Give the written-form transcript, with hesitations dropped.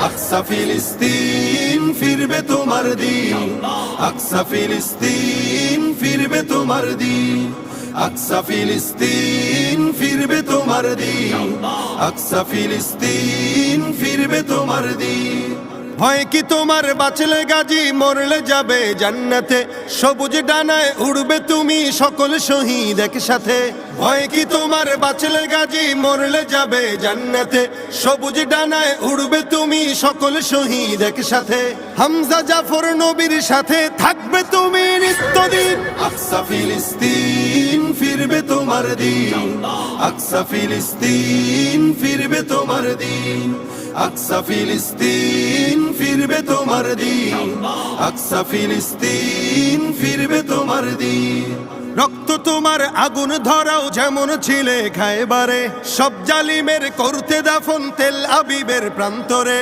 আকসা ফিলিস্তিন ফিরবে তোমার দিন, আকসা ফিলিস্তিন ফিরবে তোমার দিন, আকসা ফিলিস্তিন ফিরবে তোমার দিন, আকসা ফিলিস্তিন ফিরবে তোমার দিন। হয় কি তোমার বাঁচলে গাজী মরলে যাবে জান্নাতে, সবুজ ডানায় উড়বে তুমি সকল শহীদ একসাথে। হয় কি তোমার বাঁচলে গাজী মরলে যাবে জান্নাতে, সবুজ ডানায় উড়বে তুমি সকল শহীদ একসাথে। হামজা জাফর নবীর সাথে থাকবে তুমি নিত্যদিন। আকসা ফিলিস্তিন ফিরবে তোমার দিন, আকসা ফিলিস্তিন ফিরবে তোমার দিন, আকসা ফিলিস্তিন ফিরবে তোমার দিন, আকসা ফিলিস্তিন ফিরবে তোমার দিন। রক্ত তোমার আগুন ধরাও যেমন ছিলে খায়বারে, সব জালিমের করতে দাফন তেল আবিবের প্রান্তরে।